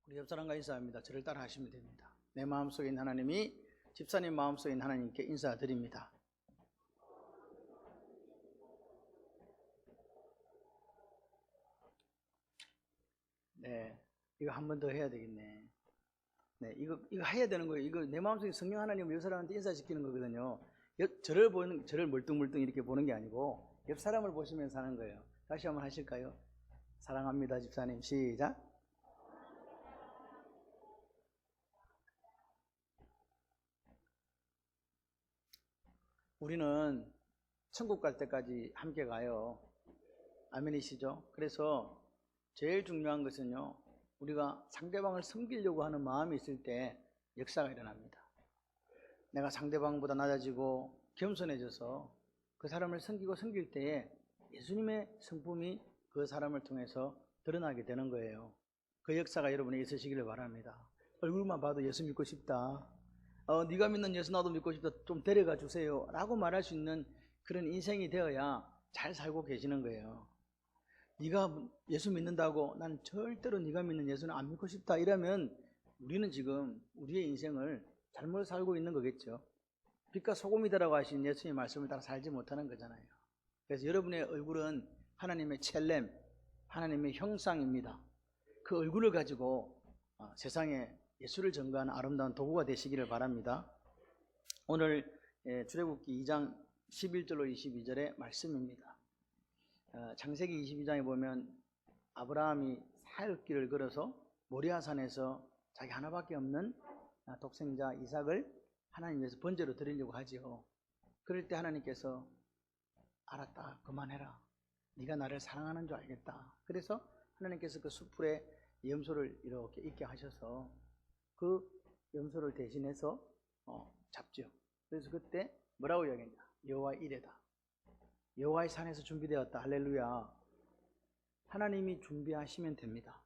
우리 옆 사람과 인사합니다. 저를 따라 하시면 됩니다. 내 마음속에 있는 하나님이 집사님 마음속에 있는 하나님께 인사드립니다. 네, 이거 한 번 더 해야 되겠네. 네, 이거 해야 되는 거예요. 이거 내 마음속에 성령 하나님을 옆 사람한테 인사시키는 거거든요. 저를 멀뚱멀뚱 이렇게 보는 게 아니고 옆 사람을 보시면서 하는 거예요. 다시 한번 하실까요? 사랑합니다, 집사님. 시작. 우리는 천국 갈 때까지 함께 가요. 아멘이시죠? 그래서 제일 중요한 것은요, 우리가 상대방을 섬기려고 하는 마음이 있을 때 역사가 일어납니다. 내가 상대방보다 낮아지고 겸손해져서 그 사람을 섬길 때에 예수님의 성품이 그 사람을 통해서 드러나게 되는 거예요. 그 역사가 여러분에 있으시기를 바랍니다. 얼굴만 봐도 예수 믿고 싶다. 네가 믿는 예수 나도 믿고 싶다. 좀 데려가 주세요. 라고 말할 수 있는 그런 인생이 되어야 잘 살고 계시는 거예요. 네가 예수 믿는다고 난 절대로 네가 믿는 예수는 안 믿고 싶다 이러면 우리는 지금 우리의 인생을 잘못 살고 있는 거겠죠. 빛과 소금이다라고 하신 예수님의 말씀을 따라 살지 못하는 거잖아요. 그래서 여러분의 얼굴은 하나님의 첼렘, 하나님의 형상입니다. 그 얼굴을 가지고 세상에 예수를 전가하는 아름다운 도구가 되시기를 바랍니다. 오늘 출애굽기 2장 11절로 22절의 말씀입니다. 창세기 22장에 보면 아브라함이 사흘길을 걸어서 모리아산에서 자기 하나밖에 없는 독생자 이삭을 하나님 위해서 번제로 드리려고 하지요. 그럴 때 하나님께서 알았다, 그만해라. 네가 나를 사랑하는 줄 알겠다. 그래서 하나님께서 그 수풀에 염소를 이렇게 있게 하셔서 그 염소를 대신해서 잡죠. 그래서 그때 뭐라고 이야기했냐? 여호와의 이레다. 여호와의 산에서 준비되었다. 할렐루야. 하나님이 준비하시면 됩니다.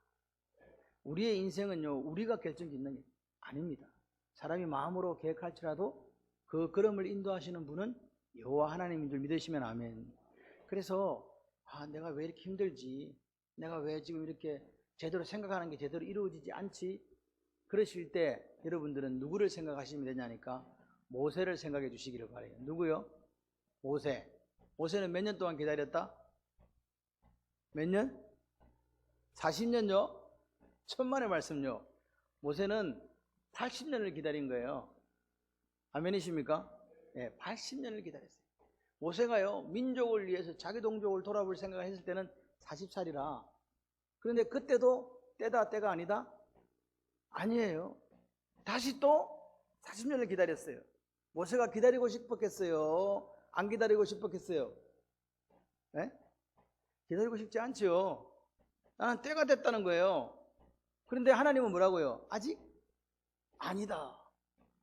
우리의 인생은요, 우리가 결정짓는 게 아닙니다. 사람이 마음으로 계획할지라도 그 걸음을 인도하시는 분은 여호와 하나님인 줄 믿으시면 아멘. 그래서 내가 왜 이렇게 힘들지? 내가 왜 지금 이렇게 제대로 생각하는 게 제대로 이루어지지 않지? 그러실 때 여러분들은 누구를 생각하시면 되냐니까 모세를 생각해 주시기를 바라요. 누구요? 모세. 모세는 몇 년 동안 기다렸다? 몇 년? 40년요? 천만의 말씀요. 모세는 80년을 기다린 거예요. 아멘이십니까? 네, 80년을 기다렸어요. 모세가요, 민족을 위해서 자기 동족을 돌아볼 생각을 했을 때는 40살이라. 그런데 그때도 때가 아니다? 아니에요. 다시 또 40년을 기다렸어요. 모세가 기다리고 싶었겠어요? 안 기다리고 싶었겠어요? 네? 기다리고 싶지 않죠. 나는 때가 됐다는 거예요. 그런데 하나님은 뭐라고요? 아직? 아니다.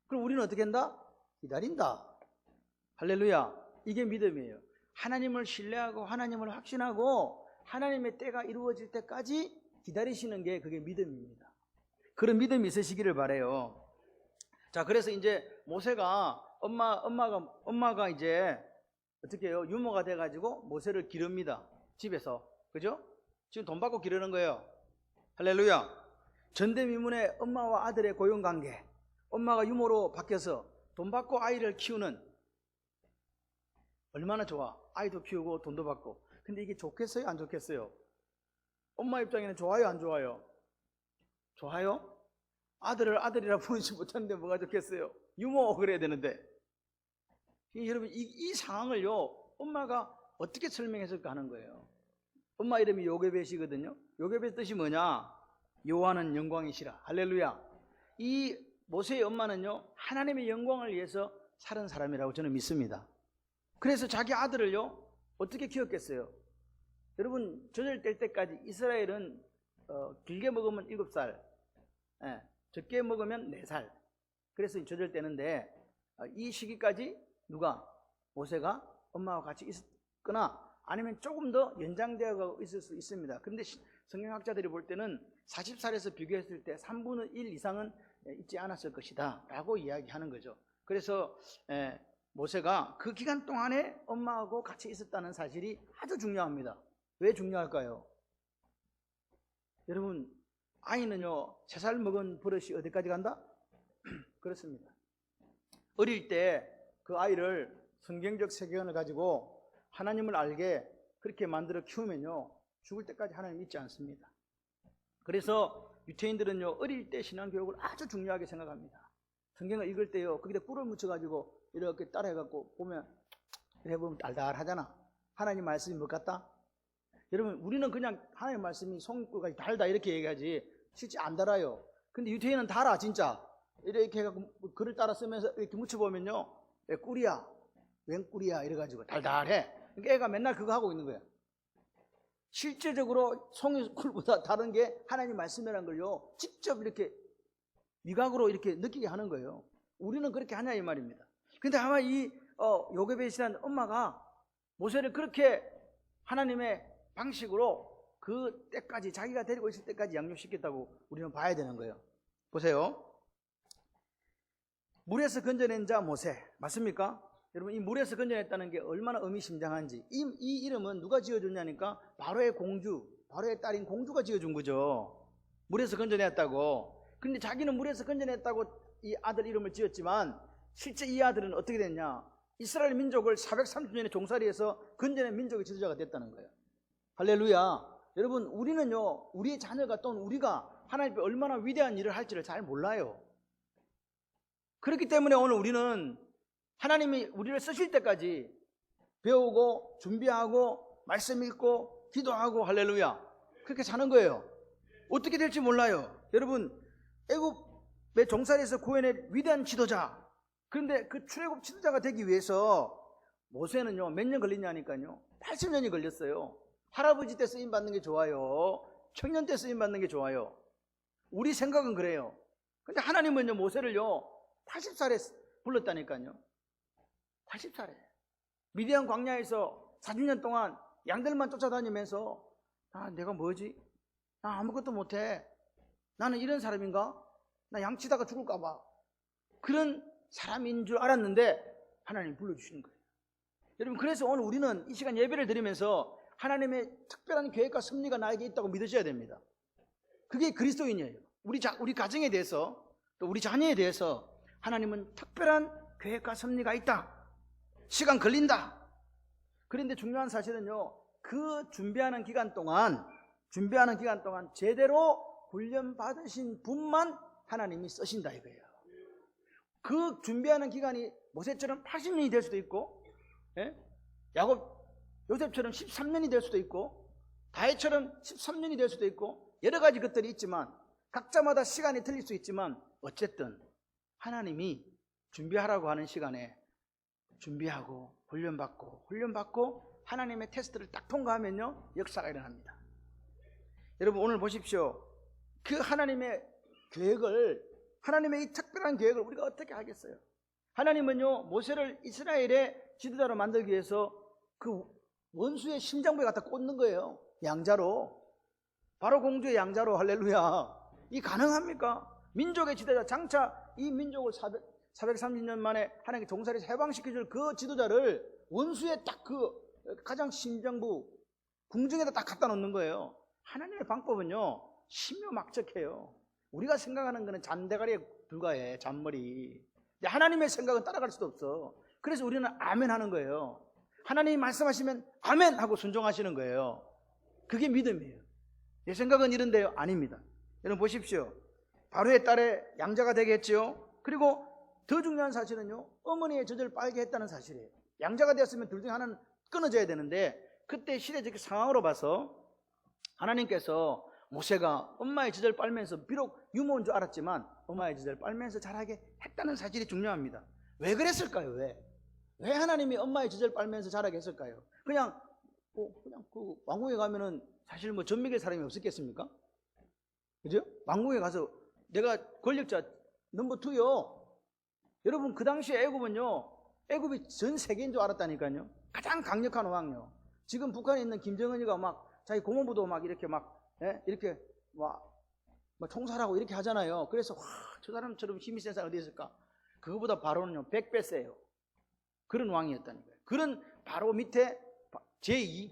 그럼 우리는 어떻게 한다? 기다린다. 할렐루야. 이게 믿음이에요. 하나님을 신뢰하고 하나님을 확신하고 하나님의 때가 이루어질 때까지 기다리시는 게 그게 믿음입니다. 그런 믿음이 있으시기를 바라요. 자, 그래서 이제 모세가 엄마가 이제 어떻게 해요? 유모가 돼가지고 모세를 기릅니다. 집에서. 그죠? 지금 돈 받고 기르는 거예요. 할렐루야. 전대미문의 엄마와 아들의 고용관계. 엄마가 유모로 바뀌어서 돈 받고 아이를 키우는, 얼마나 좋아. 아이도 키우고 돈도 받고. 근데 이게 좋겠어요? 안 좋겠어요? 엄마 입장에는 좋아요? 안 좋아요? 좋아요? 아들을 아들이라 부르지 못하는데 뭐가 좋겠어요? 유모 그래야 되는데. 여러분 이 상황을요, 엄마가 어떻게 설명했을까 하는 거예요. 엄마 이름이 요게벳이거든요. 요게벳 뜻이 뭐냐? 여호와는 영광이시라. 할렐루야. 이 모세의 엄마는요, 하나님의 영광을 위해서 살은 사람이라고 저는 믿습니다. 그래서 자기 아들을요, 어떻게 키웠겠어요? 여러분, 젖을 뗄 때까지 이스라엘은 길게 먹으면 7살, 적게 먹으면 4살. 그래서 젖을 떼는데 이 시기까지 누가? 모세가 엄마와 같이 있었거나 아니면 조금 더 연장되어 있을 수 있습니다. 그런데 성경학자들이 볼 때는 40살에서 비교했을 때 3분의 1 이상은 있지 않았을 것이다 라고 이야기하는 거죠. 그래서 모세가 그 기간 동안에 엄마하고 같이 있었다는 사실이 아주 중요합니다. 왜 중요할까요? 여러분, 아이는요 3살 먹은 버릇이 어디까지 간다? 그렇습니다. 어릴 때 그 아이를 성경적 세계관을 가지고 하나님을 알게 그렇게 만들어 키우면요 죽을 때까지 하나님 믿지 않습니다. 그래서 유태인들은요 어릴 때 신앙교육을 아주 중요하게 생각합니다. 성경을 읽을 때요 거기다 꿀을 묻혀가지고 이렇게 따라해갖고 보면 해보면 달달하잖아. 하나님 말씀이 뭐 같다? 여러분 우리는 그냥 하나님 말씀이 송꿀까지 달다 이렇게 얘기하지 실제 안 달아요. 근데 유태인은 달아 진짜. 이렇게 해갖고 글을 따라 쓰면서 이렇게 묻혀보면요 왜 꿀이야? 웬 꿀이야? 이래가지고 달달해. 그러니까 애가 맨날 그거 하고 있는 거야. 실제적으로 송이꿀보다 다른 게 하나님 말씀이라는 걸요 직접 이렇게 미각으로 이렇게 느끼게 하는 거예요. 우리는 그렇게 하냐 이 말입니다. 근데 아마 이 요게벳이라는 엄마가 모세를 그렇게 하나님의 방식으로 그 때까지 자기가 데리고 있을 때까지 양육시켰다고 우리는 봐야 되는 거예요. 보세요. 물에서 건져낸 자 모세 맞습니까? 여러분 이 물에서 건져냈다는 게 얼마나 의미심장한지. 이 이름은 누가 지어줬냐니까 바로의 공주, 바로의 딸인 공주가 지어준 거죠. 물에서 건져냈다고. 근데 자기는 물에서 건져냈다고 이 아들 이름을 지었지만 실제 이 아들은 어떻게 됐냐? 이스라엘 민족을 430년의 종살이에서 건져낸 민족의 지도자가 됐다는 거예요. 할렐루야. 여러분 우리는요 우리의 자녀가 또는 우리가 하나님 앞에 얼마나 위대한 일을 할지를 잘 몰라요. 그렇기 때문에 오늘 우리는 하나님이 우리를 쓰실 때까지 배우고 준비하고 말씀 읽고 기도하고 할렐루야 그렇게 사는 거예요. 어떻게 될지 몰라요. 여러분 애굽의 종살이에서 구해낸 위대한 지도자, 그런데 그 출애굽 지도자가 되기 위해서 모세는요 몇 년 걸리냐니까요 80년이 걸렸어요. 할아버지 때 쓰임 받는 게 좋아요? 청년 때 쓰임 받는 게 좋아요? 우리 생각은 그래요. 근데 하나님은요 모세를요 80살에 불렀다니까요. 80살에 미디안 광야에서 40년 동안 양들만 쫓아다니면서 내가 뭐지? 나 아무것도 못해. 나는 이런 사람인가? 나 양치다가 죽을까 봐. 그런 사람인 줄 알았는데 하나님 불러주시는 거예요. 여러분 그래서 오늘 우리는 이 시간 예배를 드리면서 하나님의 특별한 계획과 섭리가 나에게 있다고 믿으셔야 됩니다. 그게 그리스도인이에요. 우리 가정에 대해서 또 우리 자녀에 대해서 하나님은 특별한 계획과 섭리가 있다. 시간 걸린다. 그런데 중요한 사실은요 그 준비하는 기간 동안 제대로 훈련 받으신 분만 하나님이 쓰신다 이거예요. 그 준비하는 기간이 모세처럼 80년이 될 수도 있고 요셉처럼 13년이 될 수도 있고 다윗처럼 13년이 될 수도 있고 여러 가지 것들이 있지만 각자마다 시간이 틀릴 수 있지만 어쨌든 하나님이 준비하라고 하는 시간에 준비하고 훈련받고 하나님의 테스트를 딱 통과하면요 역사가 일어납니다. 여러분 오늘 보십시오. 그 하나님의 계획을, 하나님의 이 특별한 계획을 우리가 어떻게 하겠어요? 하나님은요 모세를 이스라엘의 지도자로 만들기 위해서 그 원수의 심장부에 갖다 꽂는 거예요. 양자로. 바로 공주의 양자로. 할렐루야. 이 가능합니까? 민족의 지도자, 장차 이 민족을 430년 만에 하나님께 종살이에서 해방시켜줄 그 지도자를 원수의 딱 그 가장 심장부 궁중에다 딱 갖다 놓는 거예요. 하나님의 방법은요 신묘막적해요. 우리가 생각하는 거는 잔대가리에 불과해. 잔머리. 근데 하나님의 생각은 따라갈 수도 없어. 그래서 우리는 아멘 하는 거예요. 하나님이 말씀하시면 아멘 하고 순종하시는 거예요. 그게 믿음이에요. 내 생각은 이런데요. 아닙니다. 여러분 보십시오. 바로의 딸의 양자가 되겠죠. 그리고 더 중요한 사실은요 어머니의 젖을 빨게 했다는 사실이에요. 양자가 되었으면 둘 중에 하나는 끊어져야 되는데 그때 시대적 상황으로 봐서 하나님께서 모세가 엄마의 젖을 빨면서 비록 유모인 줄 알았지만 엄마의 젖을 빨면서 자라게 했다는 사실이 중요합니다. 왜 그랬을까요? 왜 하나님이 엄마의 젖을 빨면서 자라게 했을까요? 그냥 그 왕궁에 가면은 사실 뭐 젖 먹일 사람이 없었겠습니까? 그죠? 왕궁에 가서 내가 권력자 넘버 2요. 여러분 그 당시에 애굽이 전 세계인 줄 알았다니까요. 가장 강력한 왕요. 지금 북한에 있는 김정은이가 막 자기 공무부도 막 이렇게 이렇게 총살하고 이렇게 하잖아요. 그래서 저 사람처럼 힘이 센 사람이 어디 있을까? 그거보다 바로는요 100배 세요. 그런 왕이었다니까요. 그런 바로 밑에 제2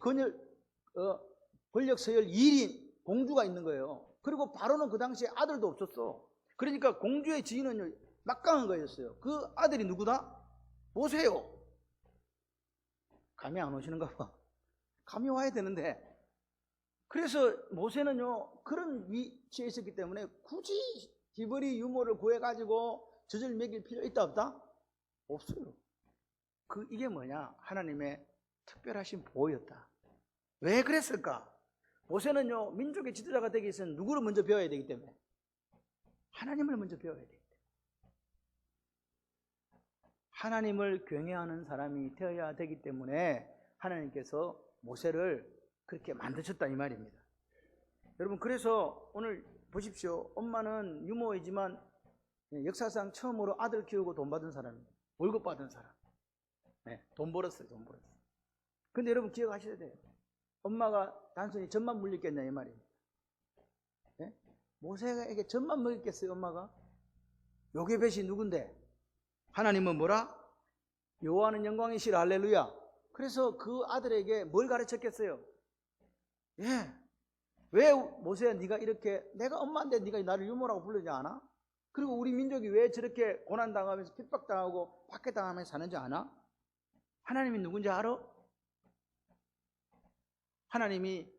권력 서열 1인 공주가 있는 거예요. 그리고 바로는 그 당시에 아들도 없었어. 그러니까 공주의 지인은 막강한 거였어요. 그 아들이 누구다? 모세요. 감이 안 오시는가 봐. 감이 와야 되는데. 그래서 모세는요, 그런 위치에 있었기 때문에 굳이 히브리 유모를 구해가지고 젖을 먹일 필요 있다 없다? 없어요. 이게 뭐냐? 하나님의 특별하신 보호였다. 왜 그랬을까? 모세는요, 민족의 지도자가 되기 위해서는 누구를 먼저 배워야 되기 때문에, 하나님을 먼저 배워야 되기 때문에, 하나님을 경외하는 사람이 되어야 되기 때문에 하나님께서 모세를 그렇게 만드셨다 이 말입니다. 여러분, 그래서 오늘 보십시오. 엄마는 유모이지만 역사상 처음으로 아들 키우고 돈 받은 사람입니다. 월급 받은 사람. 네, 돈 벌었어요. 돈 벌었어요. 근데 여러분 기억하셔야 돼요. 엄마가 단순히 젖만 물렸겠냐 이 말입니다. 네? 모세에게 젖만 먹였겠어요 엄마가? 요게벳이 누군데? 하나님은 뭐라? 여호와는 영광이시라 할렐루야. 그래서 그 아들에게 뭘 가르쳤겠어요? 예. 왜 모세야 네가 이렇게, 내가 엄마인데 네가 나를 유모라고 부르지 않아? 그리고 우리 민족이 왜 저렇게 고난당하면서 핍박당하고 박해당하면서 사는지 아나? 하나님이 누군지 알아? 하나님이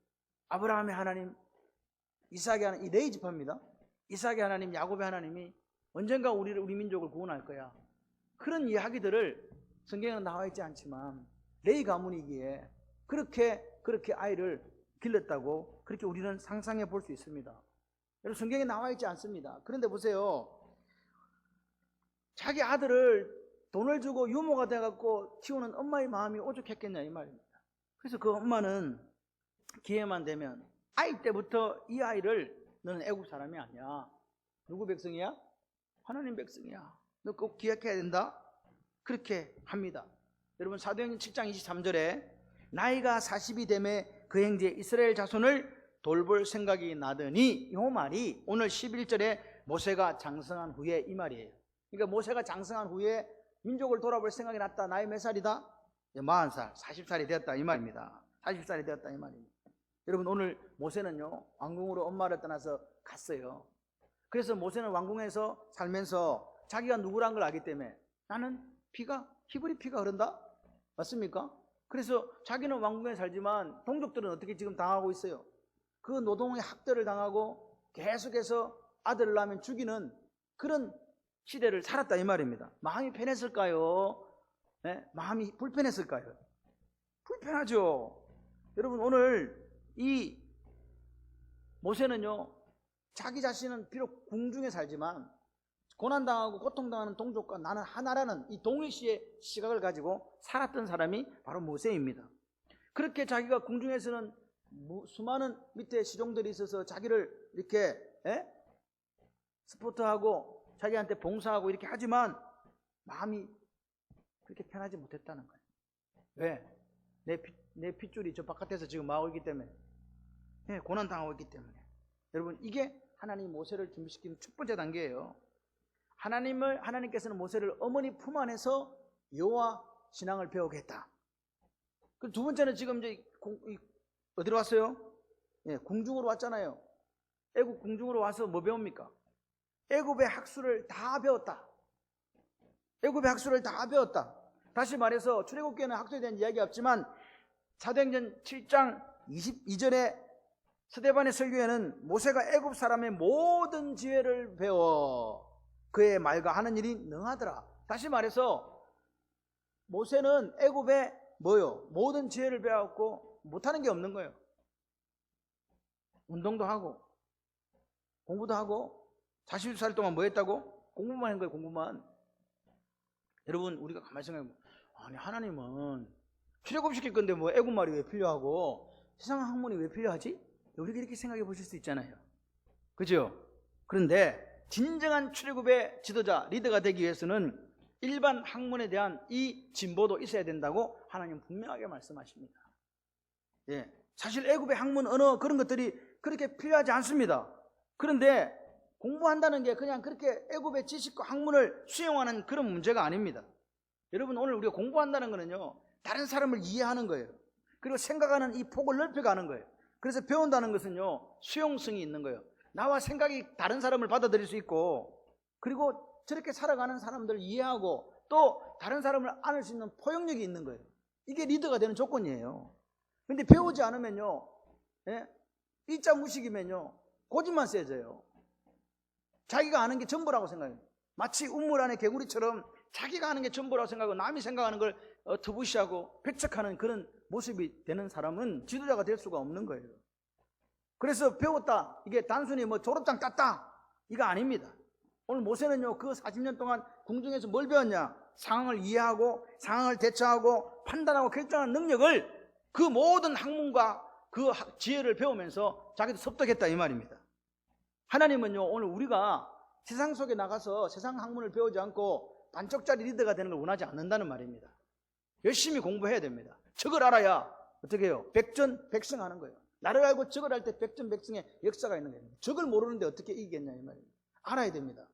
아브라함의 하나님, 이삭의 하나님, 이 네 지파입니다. 이삭의 하나님, 야곱의 하나님이 언젠가 우리 민족을 구원할 거야. 그런 이야기들을 성경에는 나와 있지 않지만 레위 가문이기에 그렇게 아이를 길렀다고 그렇게 우리는 상상해 볼 수 있습니다. 여러분 성경에 나와 있지 않습니다. 그런데 보세요. 자기 아들을 돈을 주고 유모가 돼갖고 키우는 엄마의 마음이 오죽했겠냐 이 말입니다. 그래서 그 엄마는 기회만 되면 아이 때부터 이 아이를 너는 애국 사람이 아니야. 누구 백성이야? 하나님 백성이야. 너 꼭 기억해야 된다. 그렇게 합니다. 여러분 사도행전 7장 23절에 나이가 40이 되매 그 행제 이스라엘 자손을 돌볼 생각이 나더니 이 말이 오늘 11절에 모세가 장성한 후에 이 말이에요. 그러니까 모세가 장성한 후에 민족을 돌아볼 생각이 났다. 나이 몇 살이다? 40살, 40살이 되었다 이 말입니다. 40살이 되었다 이 말입니다. 여러분 오늘 모세는요 왕궁으로 엄마를 떠나서 갔어요. 그래서 모세는 왕궁에서 살면서 자기가 누구란 걸 알기 때문에 나는 히브리 피가 흐른다? 맞습니까? 그래서 자기는 왕궁에 살지만 동족들은 어떻게 지금 당하고 있어요? 그 노동의 학대를 당하고 계속해서 아들을 낳으면 죽이는 그런 시대를 살았다 이 말입니다. 마음이 편했을까요? 네? 마음이 불편했을까요? 불편하죠. 여러분 오늘 이 모세는요 자기 자신은 비록 궁중에 살지만 고난당하고 고통당하는 동족과 나는 하나라는 이 동일시의 시각을 가지고 살았던 사람이 바로 모세입니다. 그렇게 자기가 궁중에서는 수많은 밑에 시종들이 있어서 자기를 이렇게 스포트하고 자기한테 봉사하고 이렇게 하지만 마음이 그렇게 편하지 못했다는 거예요. 왜? 내 핏줄이 저 바깥에서 지금 나오고 있기 때문에, 고난당하고 있기 때문에. 여러분 이게 하나님이 모세를 준비시키는 첫 번째 단계예요. 하나님께서는 모세를 어머니 품 안에서 여호와 신앙을 배우게 했다. 그 두 번째는 지금 이제 어디로 왔어요? 궁중으로 왔잖아요. 애굽 궁중으로 와서 뭐 배웁니까? 애굽의 학술을 다 배웠다. 애굽의 학술을 다 배웠다. 다시 말해서 출애굽기에는 학술에 대한 이야기가 없지만 사도행전 7장 22절에 스데반의 설교에는 모세가 애굽 사람의 모든 지혜를 배워 그의 말과 하는 일이 능하더라. 다시 말해서 모세는 애굽에 모든 지혜를 배웠고 못하는 게 없는 거예요. 운동도 하고 공부도 하고 40살 동안 뭐 했다고? 공부만 한 거예요. 공부만. 여러분 우리가 가만히 생각해보면 아니 하나님은 출애굽시킬 건데 뭐 애국말이 왜 필요하고 세상 학문이 왜 필요하지? 우리가 이렇게 생각해 보실 수 있잖아요. 그죠? 그런데 진정한 출애굽의 지도자, 리더가 되기 위해서는 일반 학문에 대한 이 진보도 있어야 된다고 하나님 분명하게 말씀하십니다. 사실 애굽의 학문, 언어 그런 것들이 그렇게 필요하지 않습니다. 그런데 공부한다는 게 그냥 그렇게 애굽의 지식과 학문을 수용하는 그런 문제가 아닙니다. 여러분 오늘 우리가 공부한다는 거는요 다른 사람을 이해하는 거예요. 그리고 생각하는 이 폭을 넓혀가는 거예요. 그래서 배운다는 것은요 수용성이 있는 거예요. 나와 생각이 다른 사람을 받아들일 수 있고, 그리고 저렇게 살아가는 사람들을 이해하고 또 다른 사람을 안을 수 있는 포용력이 있는 거예요. 이게 리더가 되는 조건이에요. 근데 배우지 않으면요, 일자 무식이면요, 고집만 세져요. 자기가 아는 게 전부라고 생각해요. 마치 우물 안에 개구리처럼 자기가 아는 게 전부라고 생각하고 남이 생각하는 걸 터부시하고 배척하는 그런 모습이 되는 사람은 지도자가 될 수가 없는 거예요. 그래서 배웠다, 이게 단순히 뭐 졸업장 땄다, 이거 아닙니다. 오늘 모세는요, 그 40년 동안 궁중에서 뭘 배웠냐? 상황을 이해하고 상황을 대처하고 판단하고 결정하는 능력을, 그 모든 학문과 그 지혜를 배우면서 자기도 습득했다 이 말입니다. 하나님은요, 오늘 우리가 세상 속에 나가서 세상 학문을 배우지 않고 반쪽짜리 리더가 되는 걸 원하지 않는다는 말입니다. 열심히 공부해야 됩니다. 적을 알아야 어떻게 해요? 백전백승하는 거예요. 나를 알고 적을 할 때 백전백승의 역사가 있는 거예요. 적을 모르는데 어떻게 이기겠냐 이 말입니다. 알아야 됩니다.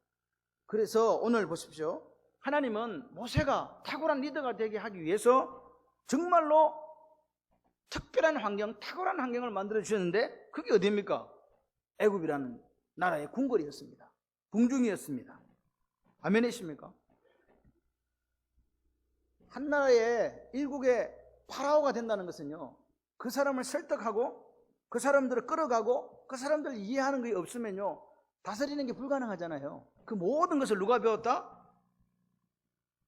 그래서 오늘 보십시오. 하나님은 모세가 탁월한 리더가 되게 하기 위해서 정말로 특별한 환경, 탁월한 환경을 만들어 주셨는데, 그게 어디입니까? 애굽이라는 나라의 궁궐이었습니다. 궁중이었습니다. 아멘이십니까? 한 나라의 일국의 파라오가 된다는 것은요, 그 사람을 설득하고 그 사람들을 끌어가고 그 사람들을 이해하는 게 없으면요, 다스리는 게 불가능하잖아요. 그 모든 것을 누가 배웠다?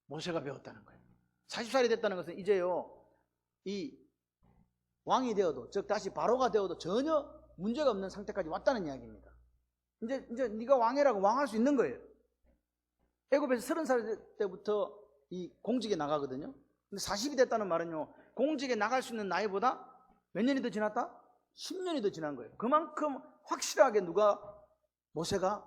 모세가 배웠다는 거예요. 40살이 됐다는 것은 이제요, 이 왕이 되어도, 즉 다시 바로가 되어도 전혀 문제가 없는 상태까지 왔다는 이야기입니다. 이제 네가 왕이라고 왕할 수 있는 거예요. 애굽에서 30살 때부터 이 공직에 나가거든요. 근데 40이 됐다는 말은요, 공직에 나갈 수 있는 나이보다 몇 년이 더 지났다? 10년이 더 지난 거예요. 그만큼 확실하게 모세가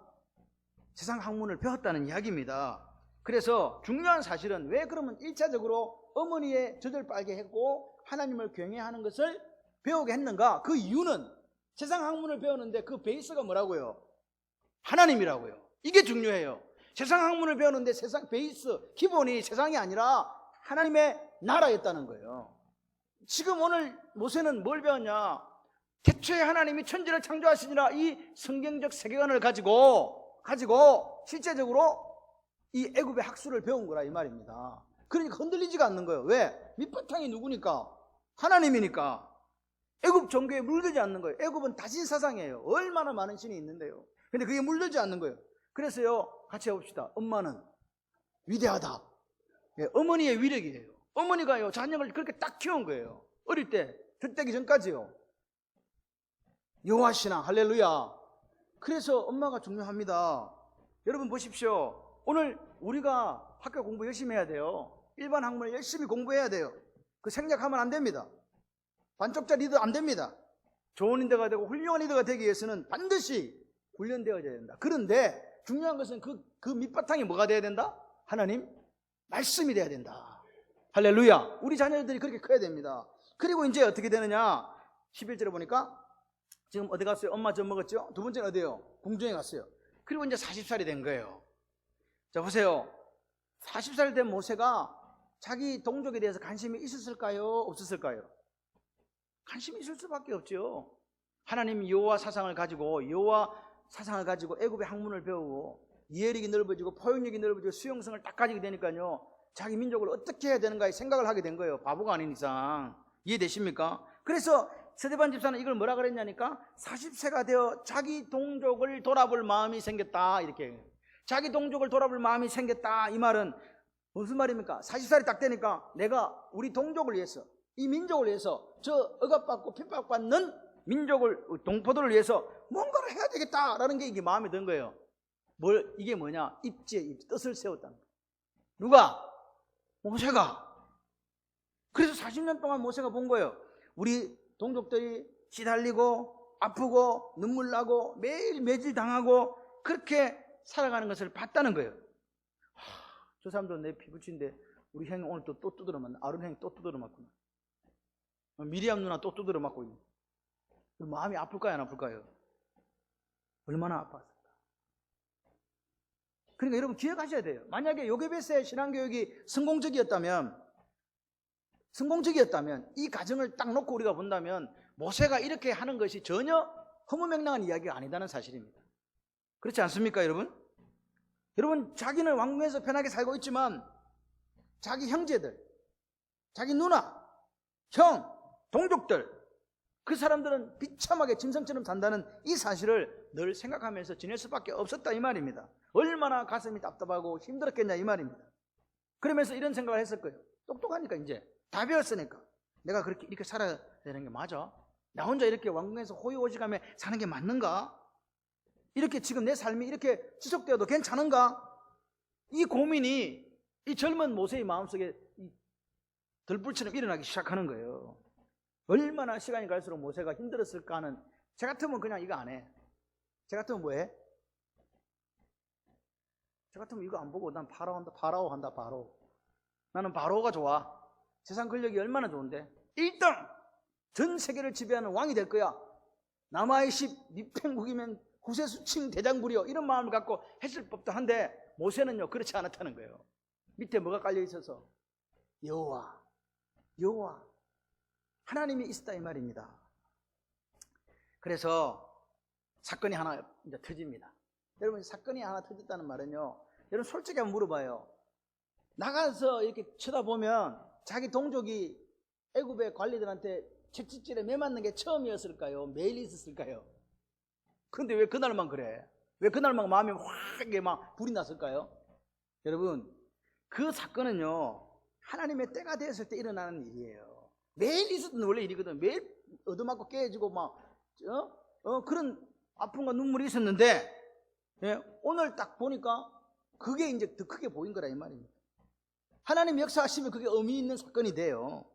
세상 학문을 배웠다는 이야기입니다. 그래서 중요한 사실은, 왜 그러면 1차적으로 어머니의 젖을 빨게 했고 하나님을 경외하는 것을 배우게 했는가? 그 이유는 세상 학문을 배우는데 그 베이스가 뭐라고요? 하나님이라고요. 이게 중요해요. 세상 학문을 배우는데 세상 베이스, 기본이 세상이 아니라 하나님의 나라였다는 거예요. 지금 오늘 모세는 뭘 배웠냐? 태초에 하나님이 천지를 창조하시니라, 이 성경적 세계관을 가지고 실제적으로 이 애굽의 학술을 배운 거라 이 말입니다. 그러니까 흔들리지가 않는 거예요. 왜? 밑바탕이 누구니까? 하나님이니까. 애굽 종교에 물들지 않는 거예요. 애굽은 다신사상이에요. 얼마나 많은 신이 있는데요. 근데 그게 물들지 않는 거예요. 그래서요, 같이 해봅시다. 엄마는 위대하다. 예, 어머니의 위력이에요. 어머니가요, 자녀를 그렇게 딱 키운 거예요. 어릴 때, 젖되기 전까지요. 여호와시나, 할렐루야. 그래서 엄마가 중요합니다. 여러분 보십시오. 오늘 우리가 학교 공부 열심히 해야 돼요. 일반 학문을 열심히 공부해야 돼요. 그 생략하면 안 됩니다. 반쪽짜리 리더 안 됩니다. 좋은 리더가 되고 훌륭한 리더가 되기 위해서는 반드시 훈련되어져야 된다. 그런데 중요한 것은 그 밑바탕이 뭐가 돼야 된다? 하나님 말씀이 돼야 된다. 할렐루야. 우리 자녀들이 그렇게 커야 됩니다. 그리고 이제 어떻게 되느냐? 11절에 보니까 지금 어디 갔어요? 엄마 젖 먹었죠? 두 번째는 어디요? 궁중에 갔어요. 그리고 이제 40살이 된 거예요. 자, 보세요. 40살 된 모세가 자기 동족에 대해서 관심이 있었을까요? 없었을까요? 관심이 있을 수밖에 없죠. 하나님 여호와 사상을 가지고 애굽의 학문을 배우고 이해력이 넓어지고 포용력이 넓어지고 수용성을 딱 가지게 되니까요, 자기 민족을 어떻게 해야 되는가에 생각을 하게 된 거예요. 바보가 아닌 이상. 이해되십니까? 그래서 스데반 집사는 이걸 뭐라 그랬냐니까, 40세가 되어 자기 동족을 돌아볼 마음이 생겼다, 이렇게. 자기 동족을 돌아볼 마음이 생겼다, 이 말은 무슨 말입니까? 40살이 딱 되니까 내가 우리 동족을 위해서, 이 민족을 위해서, 저 억압받고 핍박받는 민족을, 동포들을 위해서 뭔가를 해야 되겠다라는 게 이게 마음에 든 거예요. 이게 뭐냐? 입지에 뜻을 세웠다는 거예요. 누가? 모세가. 그래서 40년 동안 모세가 본 거예요. 우리 동족들이 시달리고 아프고 눈물 나고 매일 매질 당하고 그렇게 살아가는 것을 봤다는 거예요. 저 사람도 내 피부친데 우리 형이 오늘 또 두드려 맞나? 아론 형이 또 두드려 맞구나. 미리암 누나 또 두드려 맞고 있네. 마음이 아플까요, 안 아플까요? 얼마나 아팠을까? 그러니까 여러분 기억하셔야 돼요. 만약에 요게베스의 신앙교육이 성공적이었다면 이 가정을 딱 놓고 우리가 본다면 모세가 이렇게 하는 것이 전혀 허무맹랑한 이야기가 아니다는 사실입니다. 그렇지 않습니까, 여러분? 여러분, 자기는 왕궁에서 편하게 살고 있지만 자기 형제들, 자기 누나, 형, 동족들, 그 사람들은 비참하게 짐승처럼 산다는 이 사실을 늘 생각하면서 지낼 수밖에 없었다 이 말입니다. 얼마나 가슴이 답답하고 힘들었겠냐 이 말입니다. 그러면서 이런 생각을 했을 거예요. 똑똑하니까 이제 다 배웠으니까 내가 그렇게 이렇게 살아야 되는 게 맞아? 나 혼자 이렇게 왕궁에서 호의호식하며 사는 게 맞는가? 이렇게 지금 내 삶이 이렇게 지속되어도 괜찮은가? 이 고민이 이 젊은 모세의 마음속에 들불처럼 일어나기 시작하는 거예요. 얼마나 시간이 갈수록 모세가 힘들었을까 하는, 저 같으면 그냥 이거 안 해. 저 같으면 뭐 해? 저 같으면 이거 안 보고 난 파라오 한다. 나는 파라오가 좋아. 세상 권력이 얼마나 좋은데 1등! 전 세계를 지배하는 왕이 될 거야. 남아의 10 밑팽국이면 구세수칭 대장부려, 이런 마음을 갖고 했을 법도 한데 모세는요 그렇지 않았다는 거예요. 밑에 뭐가 깔려 있어서? 여호와 하나님이 있었다 이 말입니다. 그래서 사건이 하나 이제 터집니다. 여러분, 사건이 하나 터졌다는 말은요, 여러분 솔직히 한번 물어봐요. 나가서 이렇게 쳐다보면 자기 동족이 애굽의 관리들한테 채찍질에 매 맞는 게 처음이었을까요? 매일 있었을까요? 근데 왜 그날만 그래? 왜 그날만 마음이 확 막 불이 났을까요? 여러분, 그 사건은요 하나님의 때가 되었을 때 일어나는 일이에요. 매일 있었던 원래 일이거든. 매일 얻어맞고 깨지고 막 그런 아픔과 눈물이 있었는데, 예, 오늘 딱 보니까 그게 이제 더 크게 보인 거라 이 말입니다. 하나님 역사하시면 그게 의미 있는 사건이 돼요.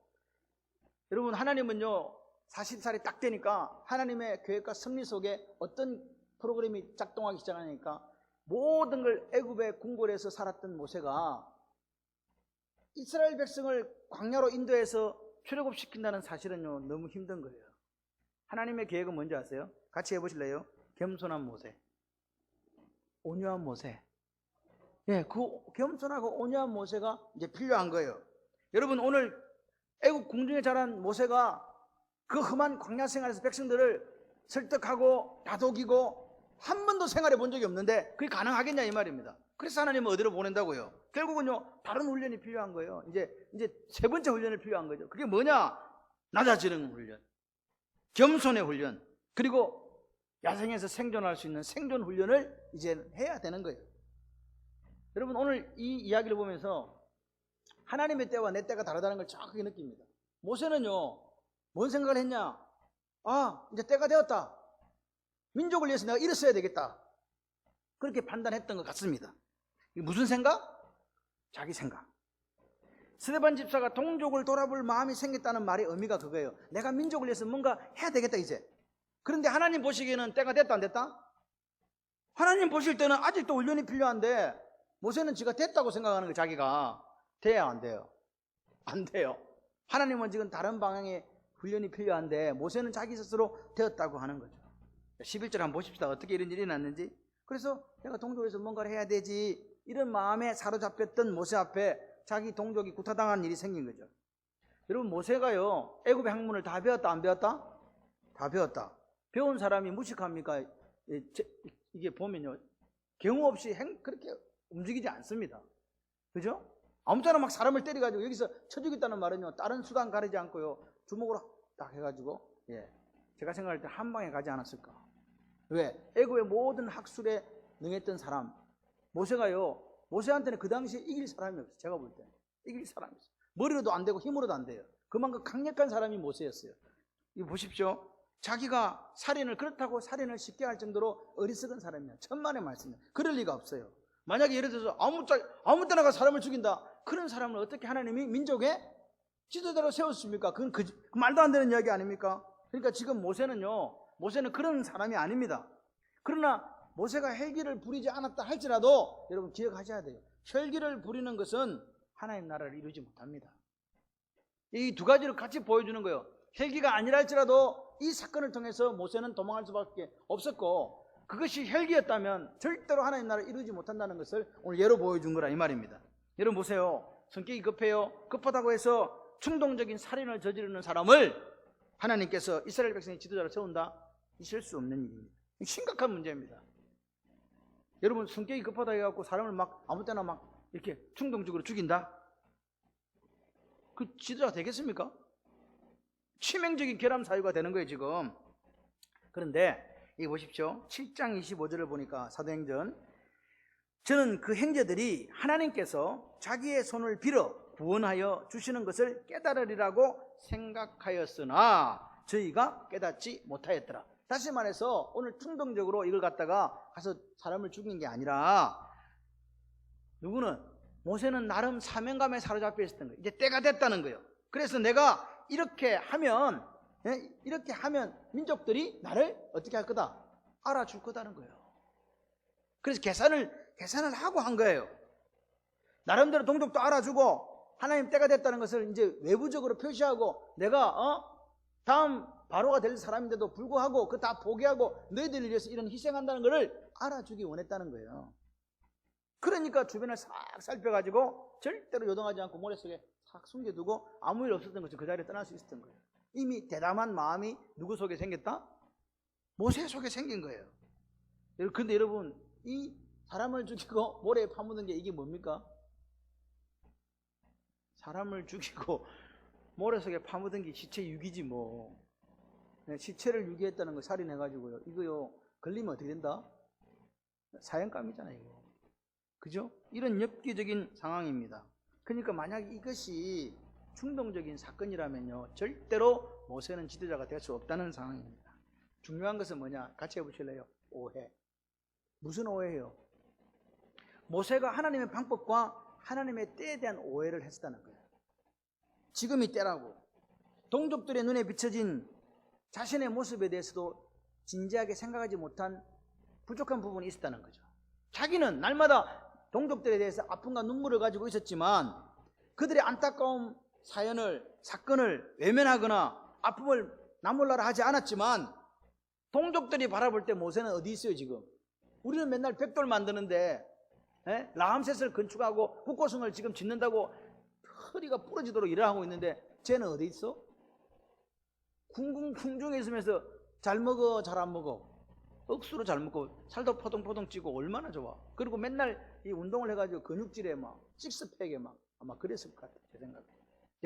여러분, 하나님은요 40살이 딱 되니까 하나님의 계획과 섭리 속에 어떤 프로그램이 작동하기 시작하니까 모든 걸 애굽의 궁궐에서 살았던 모세가 이스라엘 백성을 광야로 인도해서 출애굽시킨다는 사실은요 너무 힘든 거예요. 하나님의 계획은 뭔지 아세요? 같이 해보실래요? 겸손한 모세, 온유한 모세. 예, 그 겸손하고 온유한 모세가 이제 필요한 거예요. 여러분, 오늘 애굽 궁중에 자란 모세가 그 험한 광야 생활에서 백성들을 설득하고 다독이고 한 번도 생활해 본 적이 없는데 그게 가능하겠냐 이 말입니다. 그래서 하나님은 어디로 보낸다고요? 결국은요 다른 훈련이 필요한 거예요. 이제 세 번째 훈련이 필요한 거죠. 그게 뭐냐? 낮아지는 훈련, 겸손의 훈련, 그리고 야생에서 생존할 수 있는 생존 훈련을 이제 해야 되는 거예요. 여러분, 오늘 이 이야기를 보면서 하나님의 때와 내 때가 다르다는 걸 정확하게 느낍니다. 모세는요 뭔 생각을 했냐? 이제 때가 되었다. 민족을 위해서 내가 일어서야 되겠다. 그렇게 판단했던 것 같습니다. 이게 무슨 생각? 자기 생각. 스데반 집사가 동족을 돌아볼 마음이 생겼다는 말의 의미가 그거예요. 내가 민족을 위해서 뭔가 해야 되겠다 이제. 그런데 하나님 보시기에는 때가 됐다 안 됐다? 하나님 보실 때는 아직도 훈련이 필요한데 모세는 지가 됐다고 생각하는 거예요. 자기가. 돼야 안 돼요? 안 돼요. 하나님은 지금 다른 방향의 훈련이 필요한데 모세는 자기 스스로 되었다고 하는 거죠. 11절 한번 보십시다. 어떻게 이런 일이 났는지. 그래서 내가 동족에서 뭔가를 해야 되지, 이런 마음에 사로잡혔던 모세 앞에 자기 동족이 구타당한 일이 생긴 거죠. 여러분, 모세가요 애굽의 학문을 다 배웠다 안 배웠다? 다 배웠다. 배운 사람이 무식합니까? 이게 보면요 경우 없이 그렇게 움직이지 않습니다. 그죠? 아무 때나 막 사람을 때려가지고 여기서 쳐주겠다는 말은요 다른 수단 가리지 않고요 주먹으로 딱 해가지고, 제가 생각할 때 한 방에 가지 않았을까. 왜? 애굽의 모든 학술에 능했던 사람 모세가요, 모세한테는 그 당시에 이길 사람이 없어요. 제가 볼 때 이길 사람이 없어요. 머리로도 안 되고 힘으로도 안 돼요. 그만큼 강력한 사람이 모세였어요. 이거 보십시오. 자기가 그렇다고 살인을 쉽게 할 정도로 어리석은 사람이야. 천만의 말씀이에요. 그럴 리가 없어요. 만약에 예를 들어서 아무 때나 가 사람을 죽인다, 그런 사람을 어떻게 하나님이 민족의 지도자로 세웠습니까? 그건 말도 안 되는 이야기 아닙니까? 그러니까 지금 모세는 그런 사람이 아닙니다. 그러나 모세가 헬기를 부리지 않았다 할지라도 여러분 기억하셔야 돼요. 헬기를 부리는 것은 하나님 나라를 이루지 못합니다. 이 두 가지를 같이 보여주는 거예요. 헬기가 아니라 할지라도 이 사건을 통해서 모세는 도망할 수밖에 없었고, 그것이 헬기였다면 절대로 하나님 나라를 이루지 못한다는 것을 오늘 예로 보여준 거라 이 말입니다. 여러분 보세요. 성격이 급해요. 급하다고 해서 충동적인 살인을 저지르는 사람을 하나님께서 이스라엘 백성의 지도자로 세운다? 있을 수 없는 일입니다. 심각한 문제입니다. 여러분, 성격이 급하다 해갖고 사람을 막 아무 때나 막 이렇게 충동적으로 죽인다? 그 지도자가 되겠습니까? 치명적인 결함 사유가 되는 거예요, 지금. 그런데 이 보십시오. 7장 25절을 보니까 사도행전, 저는 그 형제들이 하나님께서 자기의 손을 빌어 구원하여 주시는 것을 깨달으리라고 생각하였으나 저희가 깨닫지 못하였더라. 다시 말해서 오늘 충동적으로 이걸 갖다가 가서 사람을 죽인 게 아니라, 누구는 모세는 나름 사명감에 사로잡혀 있었던 거예요. 이제 때가 됐다는 거예요. 그래서 내가 이렇게 하면 민족들이 나를 어떻게 할 거다? 알아줄 거다는 거예요. 그래서 계산을 하고 한 거예요. 나름대로 동족도 알아주고 하나님 때가 됐다는 것을 이제 외부적으로 표시하고, 내가 다음 바로가 될 사람인데도 불구하고 그거 다 포기하고 너희들을 위해서 이런 희생한다는 것을 알아주기 원했다는 거예요. 그러니까 주변을 싹 살펴가지고 절대로 요동하지 않고 머릿속에 싹 숨겨두고 아무 일 없었던 것을 그 자리에 떠날 수 있었던 거예요. 이미 대담한 마음이 누구 속에 생겼다? 모세 속에 생긴 거예요. 그런데 여러분, 이 사람을 죽이고 모래에 파묻은 게 이게 뭡니까? 사람을 죽이고 모래 속에 파묻은 게 시체 유기지 뭐. 시체를 유기했다는 거 살인해가지고요, 이거요 걸리면 어떻게 된다? 사형감이잖아요, 이거. 그죠? 이런 엽기적인 상황입니다. 그러니까 만약 이것이 충동적인 사건이라면요, 절대로 모세는 지도자가 될 수 없다는 상황입니다. 중요한 것은 뭐냐? 같이 해보실래요? 오해. 무슨 오해예요? 모세가 하나님의 방법과 하나님의 때에 대한 오해를 했다는 거예요. 지금이 때라고. 동족들의 눈에 비춰진 자신의 모습에 대해서도 진지하게 생각하지 못한 부족한 부분이 있었다는 거죠. 자기는 날마다 동족들에 대해서 아픔과 눈물을 가지고 있었지만 그들의 안타까운 사건을 외면하거나 아픔을 나몰라라 하지 않았지만, 동족들이 바라볼 때 모세는 어디 있어요 지금? 우리는 맨날 벽돌 만드는데 라암셋을 건축하고 북고성을 지금 짓는다고 허리가 부러지도록 일을 하고 있는데, 쟤는 어디 있어? 궁중에 있으면서 잘 먹어 잘 안 먹어? 억수로 잘 먹고 살도 포동포동 찌고 얼마나 좋아. 그리고 맨날 이 운동을 해가지고 근육질에 막 식스팩에 막 아마 그랬을 것 같아요, 제 생각에.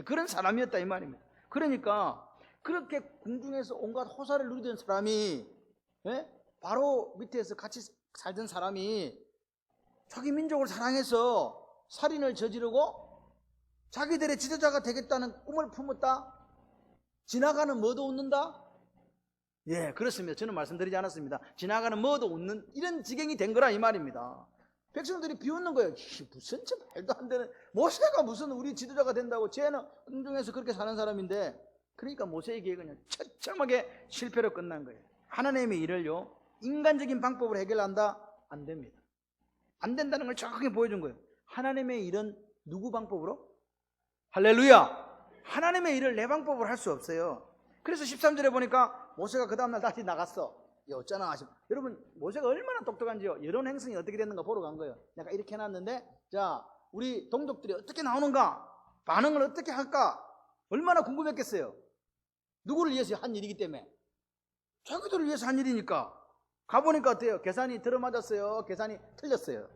그런 사람이었다 이 말입니다. 그러니까 그렇게 궁중에서 온갖 호사를 누리던 사람이, 바로 밑에서 같이 살던 사람이 자기 민족을 사랑해서 살인을 저지르고 자기들의 지도자가 되겠다는 꿈을 품었다? 지나가는 뭐도 웃는다? 예, 그렇습니다. 저는 말씀드리지 않았습니다. 지나가는 뭐도 웃는 이런 지경이 된 거라 이 말입니다. 백성들이 비웃는 거예요. 무슨 참 말도 안 되는, 모세가 무슨 우리 지도자가 된다고, 쟤는 궁중에서 그렇게 사는 사람인데. 그러니까 모세의 계획은 처참하게 실패로 끝난 거예요. 하나님의 일을요 인간적인 방법으로 해결한다? 안 됩니다. 안 된다는 걸 정확하게 보여준 거예요. 하나님의 일은 누구 방법으로? 할렐루야! 하나님의 일을 내 방법으로 할 수 없어요. 그래서 13절에 보니까 모세가 그 다음날 다시 나갔어. 어쩌나 하시면, 여러분 모세가 얼마나 똑똑한지요. 이런 행성이 어떻게 됐는가 보러 간 거예요. 내가 이렇게 해놨는데 자 우리 동족들이 어떻게 나오는가, 반응을 어떻게 할까, 얼마나 궁금했겠어요. 누구를 위해서 한 일이기 때문에, 자기들을 위해서 한 일이니까. 가보니까 어때요? 계산이 들어맞았어요? 계산이 틀렸어요?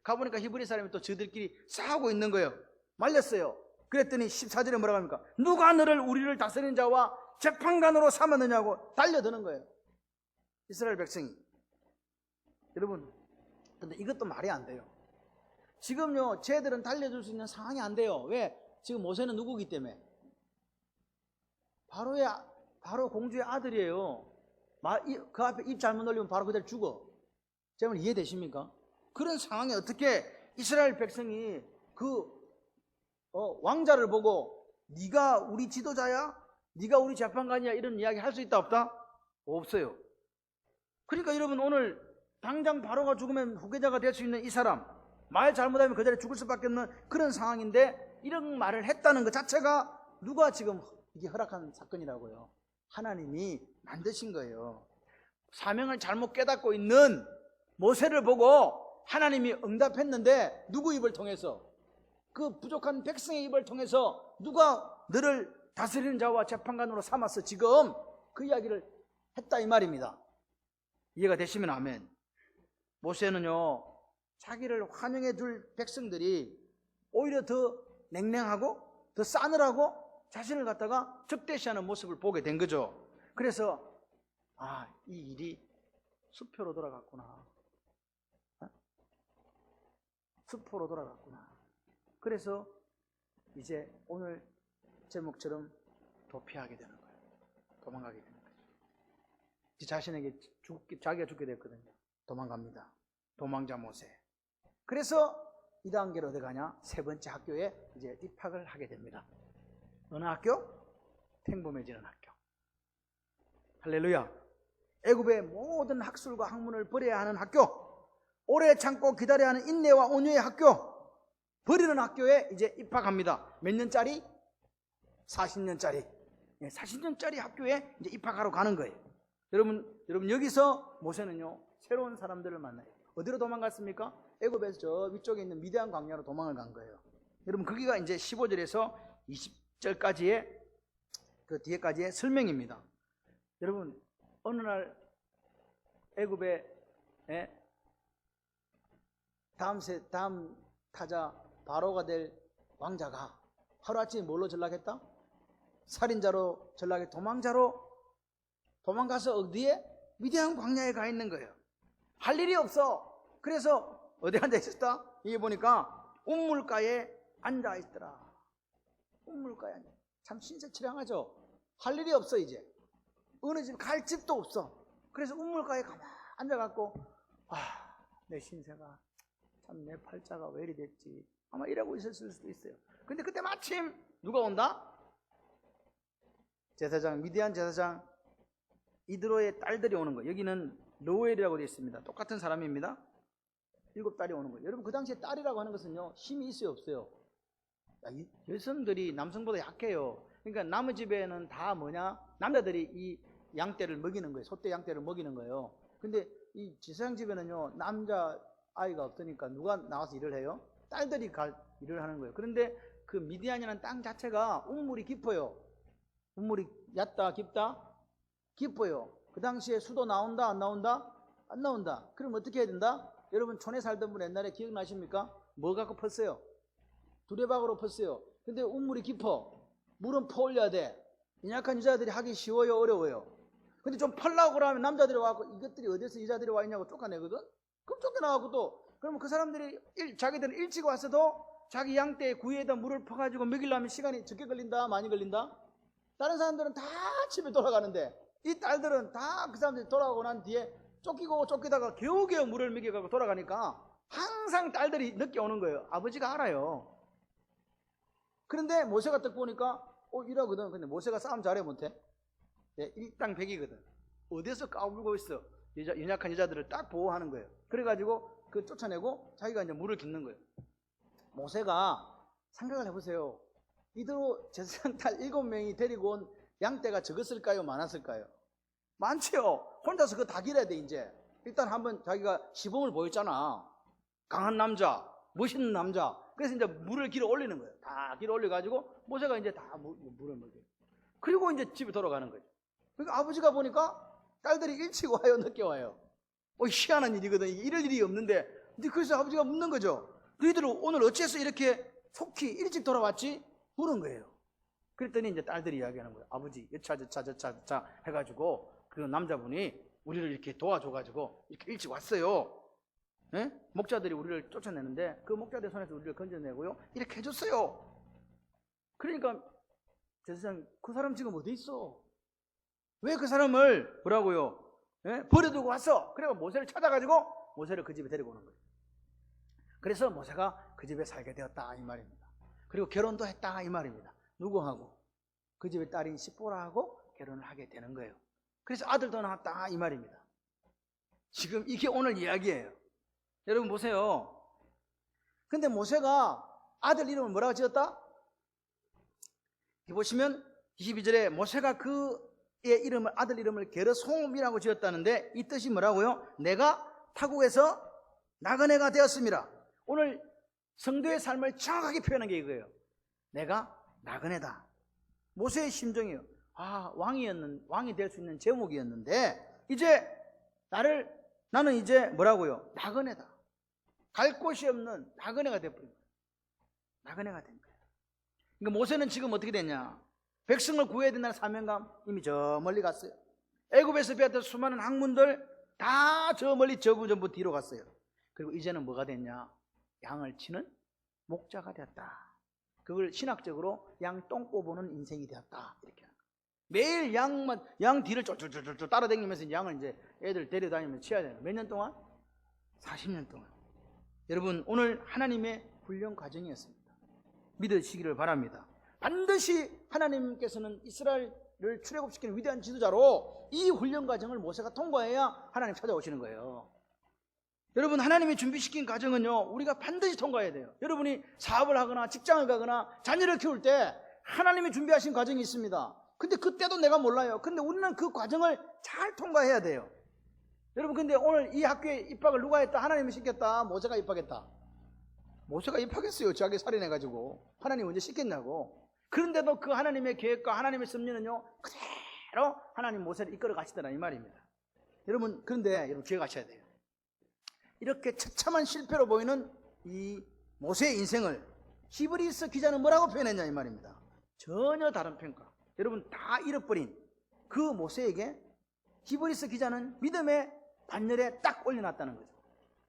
가보니까 히브리 사람이 또 저들끼리 싸우고 있는 거예요. 말렸어요. 그랬더니 14절에 뭐라고 합니까? 누가 너를 우리를 다스리는 자와 재판관으로 삼았느냐고 달려드는 거예요, 이스라엘 백성이. 여러분, 근데 이것도 말이 안 돼요. 지금요 쟤들은 달려줄 수 있는 상황이 안 돼요. 왜? 지금 모세는 누구기 때문에? 바로 공주의 아들이에요. 그 앞에 입 잘못 올리면 바로 그대로 죽어. 제 말 이해되십니까? 그런 상황에 어떻게 이스라엘 백성이 그 왕자를 보고 네가 우리 지도자야? 네가 우리 재판관이야? 이런 이야기 할 수 있다 없다? 없어요. 그러니까 여러분, 오늘 당장 바로가 죽으면 후계자가 될 수 있는 이 사람, 말 잘못하면 그 자리에 죽을 수밖에 없는 그런 상황인데 이런 말을 했다는 것 자체가 누가 지금 이게 허락한 사건이라고요? 하나님이 만드신 거예요. 사명을 잘못 깨닫고 있는 모세를 보고 하나님이 응답했는데 누구 입을 통해서? 그 부족한 백성의 입을 통해서 누가 너를 다스리는 자와 재판관으로 삼아서 지금 그 이야기를 했다 이 말입니다. 이해가 되시면 아멘. 모세는요, 자기를 환영해 줄 백성들이 오히려 더 냉랭하고 더 싸늘하고 자신을 갖다가 적대시하는 모습을 보게 된 거죠. 그래서 이 일이 수표로 돌아갔구나. 수포로 돌아갔구나. 그래서 이제 오늘 제목처럼 도피하게 되는 거예요. 도망가게 되는 거죠. 자신에게 자기가 죽게 됐거든요. 도망갑니다. 도망자 모세. 그래서 2단계로 어디 가냐? 세 번째 학교에 이제 입학을 하게 됩니다. 어느 학교? 평범해지는 학교. 할렐루야. 애굽의 모든 학술과 학문을 버려야 하는 학교, 오래 참고 기다려야 하는 인내와 온유의 학교, 버리는 학교에 이제 입학합니다. 몇 년짜리? 40년짜리. 40년짜리 학교에 이제 입학하러 가는 거예요. 여러분 여기서 모세는요, 새로운 사람들을 만나요. 어디로 도망갔습니까? 애굽에서 저 위쪽에 있는 미디안 광야로 도망을 간 거예요. 여러분 거기가 이제 15절에서 20절까지의 그 뒤에까지의 설명입니다. 여러분 어느 날 애굽의 다음 타자 바로가 될 왕자가 하루아침에 뭘로 전락했다? 살인자로 전락해 도망가서 어디에? 미디안 광야에 가 있는 거예요. 할 일이 없어. 그래서 어디 앉아 있었다? 이게 보니까 운물가에 앉아 있더라. 운물가에 앉아. 참 신세치량하죠. 할 일이 없어 이제. 어느 집 갈 집도 없어. 그래서 운물가에 가만 앉아갖고 내 신세가 참 내 팔자가 왜 이리 됐지. 아마 이러고 있었을 수도 있어요. 근데 그때 마침 누가 온다? 제사장, 미디안 제사장 이드로의 딸들이 오는 거예요. 여기는 로엘이라고 되어 있습니다. 똑같은 사람입니다. 7딸이 오는 거예요. 여러분 그 당시에 딸이라고 하는 것은요, 힘이 있어요 없어요? 여성들이 남성보다 약해요. 그러니까 남의 집에는 다 뭐냐? 남자들이 이 양떼를 먹이는 거예요. 소떼 양떼를 먹이는 거예요. 근데 이 제사장 집에는요, 남자 아이가 없으니까 누가 나와서 일을 해요? 딸들이 일을 하는 거예요. 그런데 그 미디안이라는 땅 자체가 우물이 깊어요. 우물이 얕다 깊다? 깊어요. 그 당시에 수도 나온다 안 나온다? 안 나온다. 그럼 어떻게 해야 된다? 여러분 촌에 살던 분 옛날에 기억나십니까? 뭐 갖고 펐어요? 두레박으로 펐어요. 근데 우물이 깊어. 물은 퍼올려야 돼. 연약한 여자들이 하기 쉬워요 어려워요? 근데 좀 펄라고 그러면 남자들이 와서 이것들이 어디서 여자들이 와 있냐고 쫓아내거든? 그럼 쫓겨나가고 또 그러면 그 사람들이 자기들은 일찍 왔어도 자기 양떼에 구이에다 물을 퍼가지고 먹이려면 시간이 적게 걸린다 많이 걸린다? 다른 사람들은 다 집에 돌아가는데 이 딸들은 다 그 사람들이 돌아가고 난 뒤에 쫓기다가 겨우겨우 물을 먹여가고 돌아가니까 항상 딸들이 늦게 오는 거예요. 아버지가 알아요. 그런데 모세가 딱 보니까 이러거든. 근데 모세가 싸움 잘해 못해? 일당백이거든. 어디서 까불고 있어? 연약한 여자들을 딱 보호하는 거예요. 그래가지고 그 쫓아내고 자기가 이제 물을 깃는 거예요. 모세가 생각을 해보세요. 이대로 제사장 딸 7명이 데리고 온 양떼가 적었을까요? 많았을까요? 많지요. 혼자서 그거 다 길어야 돼 이제. 일단 한번 자기가 시범을 보였잖아. 강한 남자, 멋있는 남자. 그래서 이제 물을 길어 올리는 거예요. 다 길어 올려가지고 모세가 이제 다 물을 먹여요. 그리고 이제 집에 돌아가는 거죠. 그러니까 아버지가 보니까 딸들이 일찍 와요, 늦게 와요. 희한한 일이거든. 이럴 일이 없는데. 근데 그래서 아버지가 묻는 거죠. 너희들은 오늘 어째서 이렇게 속히 일찍 돌아왔지? 물은 거예요. 그랬더니 이제 딸들이 이야기하는 거예요. 아버지, 여차 해가지고 그 남자분이 우리를 이렇게 도와줘가지고 이렇게 일찍 왔어요. 예? 목자들이 우리를 쫓아내는데 그 목자들 손에서 우리를 건져내고요. 이렇게 해줬어요. 그러니까 제사장, 그 사람 지금 어디 있어? 왜 그 사람을 뭐라고요? 예? 버려두고 왔어. 그래서 모세를 찾아가지고 모세를 그 집에 데리고 오는 거예요. 그래서 모세가 그 집에 살게 되었다 이 말입니다. 그리고 결혼도 했다 이 말입니다. 누구하고? 그 집의 딸인 시보라하고 결혼을 하게 되는 거예요. 그래서 아들도 낳았다 이 말입니다. 지금 이게 오늘 이야기예요. 여러분 보세요. 근데 모세가 아들 이름을 뭐라고 지었다? 여기 보시면 22절에 모세가 그의 이름을, 아들 이름을 게르솜이라고 지었다는데 이 뜻이 뭐라고요? 내가 타국에서 나그네가 되었습니다. 오늘 성도의 삶을 정확하게 표현한 게 이거예요. 내가 나그네다. 모세의 심정이에요. 왕이 될 수 있는 제목이었는데, 이제 나는 이제 뭐라고요? 나그네다. 갈 곳이 없는 나그네가 돼버린 거예요. 나그네가 된 거예요. 그러니까 모세는 지금 어떻게 됐냐? 백성을 구해야 된다는 사명감 이미 저 멀리 갔어요. 애굽에서 배웠던 수많은 학문들 다 저 멀리 전부 뒤로 갔어요. 그리고 이제는 뭐가 됐냐? 양을 치는 목자가 되었다. 그걸 신학적으로 양 똥 뽑는 인생이 되었다. 이렇게 하는 거예요. 매일 양 뒤를 쫄쫄쫄쫄 따라다니면서 양을 이제 애들 데려다니면서 치어야 돼요. 몇 년 동안? 40년 동안. 여러분, 오늘 하나님의 훈련 과정이었습니다. 믿으시기를 바랍니다. 반드시 하나님께서는 이스라엘을 출애굽시키는 위대한 지도자로 이 훈련 과정을 모세가 통과해야 하나님 찾아오시는 거예요. 여러분, 하나님이 준비시킨 과정은요, 우리가 반드시 통과해야 돼요. 여러분이 사업을 하거나 직장을 가거나 자녀를 키울 때 하나님이 준비하신 과정이 있습니다. 근데 그때도 내가 몰라요. 근데 우리는 그 과정을 잘 통과해야 돼요. 여러분, 근데 오늘 이 학교에 입학을 누가 했다? 하나님이 시켰다? 모세가 입학했다? 모세가 입학했어요. 자기 살인해가지고. 하나님 언제 시켰냐고. 그런데도 그 하나님의 계획과 하나님의 섭리는요, 그대로 하나님 모세를 이끌어 가시더라, 이 말입니다. 여러분, 그런데 여러분 기억하셔야 돼요. 이렇게 처참한 실패로 보이는 이 모세의 인생을 히브리서 기자는 뭐라고 표현했냐, 이 말입니다. 전혀 다른 평가. 여러분, 다 잃어버린 그 모세에게 히브리서 기자는 믿음의 반열에 딱 올려놨다는 거죠.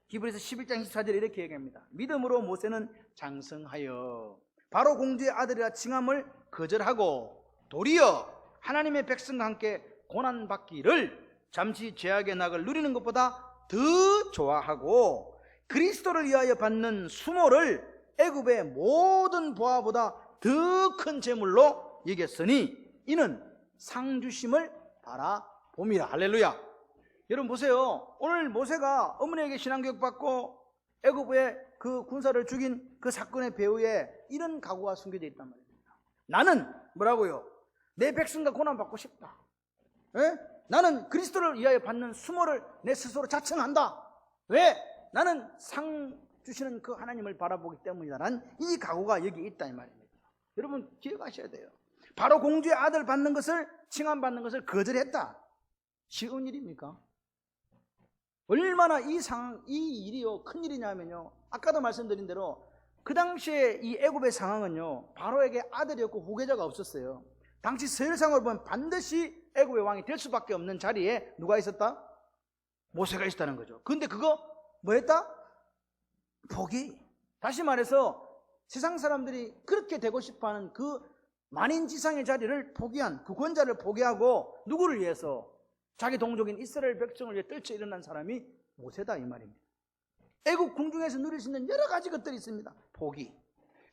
히브리서 11장 14절에 이렇게 얘기합니다. 믿음으로 모세는 장성하여 바로 공주의 아들이라 칭함을 거절하고 도리어 하나님의 백성과 함께 고난받기를 잠시 죄악의 낙을 누리는 것보다 더 좋아하고 그리스도를 위하여 받는 수모를 애굽의 모든 보화보다 더 큰 재물로 여겼으니 이는 상 주심을 바라봄이라. 할렐루야. 여러분 보세요. 오늘 모세가 어머니에게 신앙교육 받고 애굽의 그 군사를 죽인 그 사건의 배후에 이런 각오가 숨겨져 있단 말입니다. 나는 뭐라고요? 내 백성과 고난받고 싶다. 에? 나는 그리스도를 위하여 받는 수모를 내 스스로 자청한다. 왜? 나는 상 주시는 그 하나님을 바라보기 때문이다라는 이 각오가 여기 있다, 이 말입니다. 여러분 기억하셔야 돼요. 바로 공주의 아들 받는 것을, 칭함받는 것을 거절했다. 쉬운 일입니까? 얼마나 이 일이요 큰 일이냐면요, 아까도 말씀드린 대로 그 당시에 이 애굽의 상황은요, 바로에게 아들이 없고 후계자가 없었어요. 당시 서열상으로 보면 반드시 애굽의 왕이 될 수밖에 없는 자리에 누가 있었다? 모세가 있었다는 거죠. 근데 그거 뭐 했다? 포기. 다시 말해서 세상 사람들이 그렇게 되고 싶어하는 그 만인지상의 자리를 포기한, 그 권자를 포기하고 누구를 위해서? 자기 동족인 이스라엘 백성을 위해 떨쳐 일어난 사람이 모세다, 이 말입니다. 애굽 궁중에서 누릴 수 있는 여러 가지 것들이 있습니다. 포기.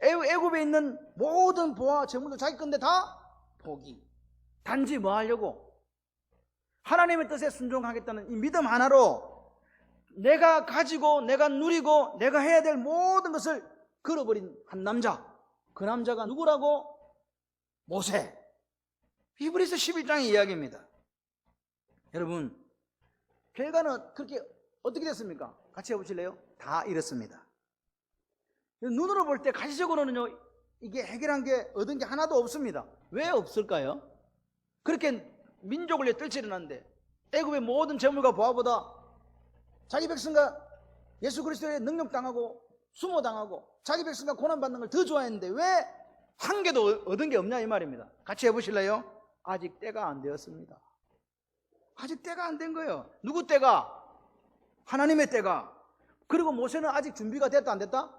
애굽에 있는 모든 보화 재물도 자기 건데 다 포기. 단지 뭐 하려고? 하나님의 뜻에 순종하겠다는 이 믿음 하나로 내가 가지고 내가 누리고 내가 해야 될 모든 것을 걸어버린 한 남자. 그 남자가 누구라고? 모세. 히브리서 11장의 이야기입니다. 여러분, 결과는 그렇게 어떻게 됐습니까? 같이 해보실래요? 다 이렇습니다. 눈으로 볼 때 가시적으로는요, 이게 해결한 게 얻은 게 하나도 없습니다. 왜 없을까요? 그렇게 민족을 위해 떨쳐 일어났는데 애굽의 모든 재물과 보화보다 자기 백성과 예수 그리스도의 능력당하고 수모당하고 자기 백성과 고난받는 걸 더 좋아했는데 왜 한 개도 얻은 게 없냐, 이 말입니다. 같이 해보실래요? 아직 때가 안 되었습니다. 아직 때가 안 된 거예요. 누구 때가? 하나님의 때가. 그리고 모세는 아직 준비가 됐다 안 됐다?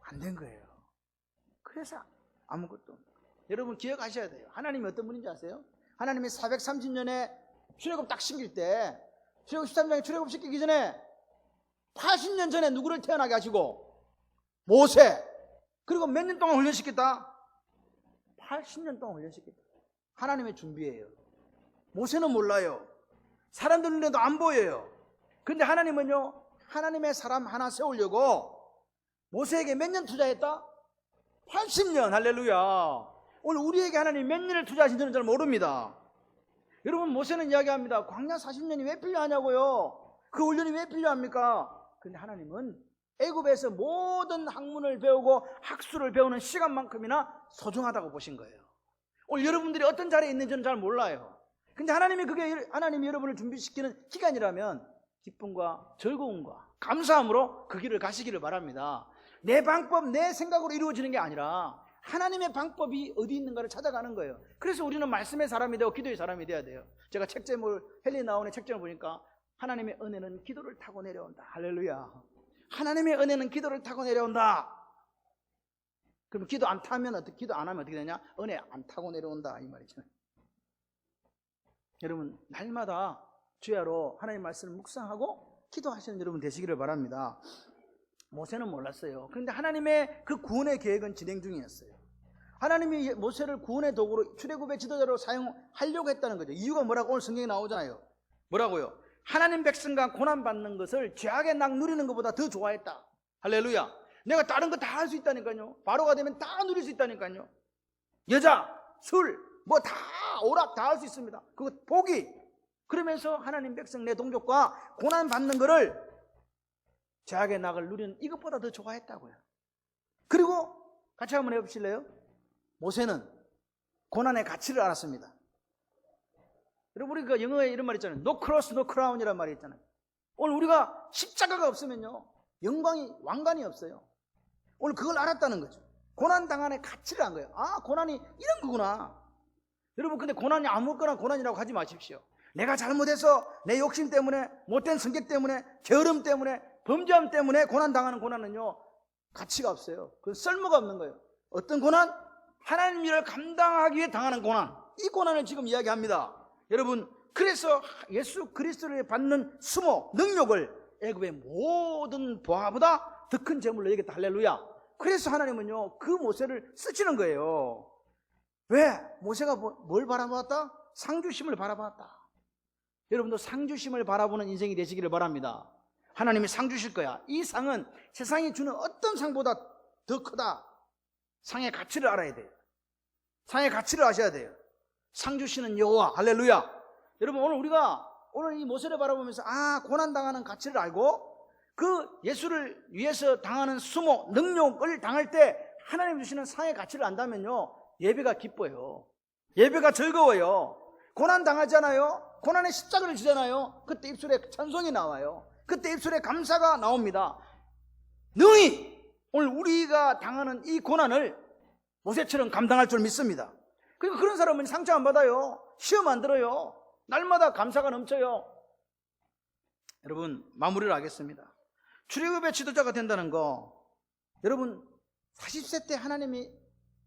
안 된 거예요. 그래서 아무것도 없는 거예요. 여러분 기억하셔야 돼요. 하나님이 어떤 분인지 아세요? 하나님이 430년에 출애굽 딱 시킬 때, 출애굽 13장에 출애굽 시키기 전에 80년 전에 누구를 태어나게 하시고? 모세. 그리고 몇 년 동안 훈련시켰다? 80년 동안 훈련시켰다. 하나님의 준비예요. 모세는 몰라요. 사람들 눈에도 안 보여요. 근데 하나님은요, 하나님의 사람 하나 세우려고 모세에게 몇 년 투자했다? 80년. 할렐루야. 오늘 우리에게 하나님 몇 년을 투자하신지는 잘 모릅니다. 여러분, 모세는 이야기합니다. 광야 40년이 왜 필요하냐고요? 그 훈련이 왜 필요합니까? 근데 하나님은 애굽에서 모든 학문을 배우고 학술을 배우는 시간만큼이나 소중하다고 보신 거예요. 오늘 여러분들이 어떤 자리에 있는지는 잘 몰라요. 근데 하나님이 여러분을 준비시키는 기간이라면 기쁨과 즐거움과 감사함으로 그 길을 가시기를 바랍니다. 내 방법, 내 생각으로 이루어지는 게 아니라 하나님의 방법이 어디 있는가를 찾아가는 거예요. 그래서 우리는 말씀의 사람이 되고 기도의 사람이 돼야 돼요. 제가 책 제목을 헨리 나운의 책 제목을 보니까 하나님의 은혜는 기도를 타고 내려온다. 할렐루야. 하나님의 은혜는 기도를 타고 내려온다. 그럼 기도 안 하면 어떻게 되냐? 은혜 안 타고 내려온다 이 말이죠. 여러분 날마다 주야로 하나님 말씀을 묵상하고 기도하시는 여러분 되시기를 바랍니다. 모세는 몰랐어요. 그런데 하나님의 그 구원의 계획은 진행 중이었어요. 하나님이 모세를 구원의 도구로 출애굽의 지도자로 사용하려고 했다는 거죠. 이유가 뭐라고 오늘 성경에 나오잖아요. 뭐라고요? 하나님 백성과 고난받는 것을 죄악의 낙 누리는 것보다 더 좋아했다. 할렐루야. 내가 다른 거 다 할 수 있다니까요. 바로가 되면 다 누릴 수 있다니까요. 여자, 술, 뭐 다 오락 다 할 수 있습니다. 그거 복이. 그러면서 하나님 백성 내 동족과 고난받는 거를 죄악의 낙을 누리는 이것보다 더 좋아했다고요. 그리고 같이 한번 해보실래요? 모세는 고난의 가치를 알았습니다. 여러분 우리 그 영어에 이런 말 있잖아요. No cross, no crown이라는 말이 있잖아요. 오늘 우리가 십자가가 없으면요 왕관이 없어요. 오늘 그걸 알았다는 거죠. 고난당한의 가치를 안 거예요. 아, 고난이 이런 거구나. 여러분 근데 고난이 아무거나 고난이라고 하지 마십시오. 내가 잘못해서 내 욕심 때문에, 못된 성격 때문에, 게으름 때문에, 범죄함 때문에 고난당하는 고난은요 가치가 없어요. 그건 쓸모가 없는 거예요. 어떤 고난? 하나님 일을 감당하기 위해 당하는 고난. 이 고난을 지금 이야기합니다. 여러분 그래서 예수 그리스도를 받는 수모, 능력을 애굽의 모든 보화보다 더 큰 재물로 여기겠다. 할렐루야. 그래서 하나님은요 그 모세를 쓰시는 거예요. 왜? 모세가 뭘 바라보았다? 상주심을 바라보았다. 여러분도 상주심을 바라보는 인생이 되시기를 바랍니다. 하나님이 상 주실 거야. 이 상은 세상이 주는 어떤 상보다 더 크다. 상의 가치를 알아야 돼요. 상의 가치를 아셔야 돼요. 상 주시는 여호와. 할렐루야. 여러분 오늘 이 모세를 바라보면서 고난당하는 가치를 알고 그 예수를 위해서 당하는 수모, 능력을 당할 때 하나님 주시는 상의 가치를 안다면요 예배가 기뻐요. 예배가 즐거워요. 고난 당하잖아요. 고난의 십자가를 지잖아요. 그때 입술에 찬송이 나와요. 그때 입술에 감사가 나옵니다. 능히 오늘 우리가 당하는 이 고난을 모세처럼 감당할 줄 믿습니다. 그리고 그런 사람은 상처 안 받아요. 시험 안 들어요. 날마다 감사가 넘쳐요. 여러분 마무리를 하겠습니다. 출애굽의 지도자가 된다는 거, 여러분 40세 때 하나님이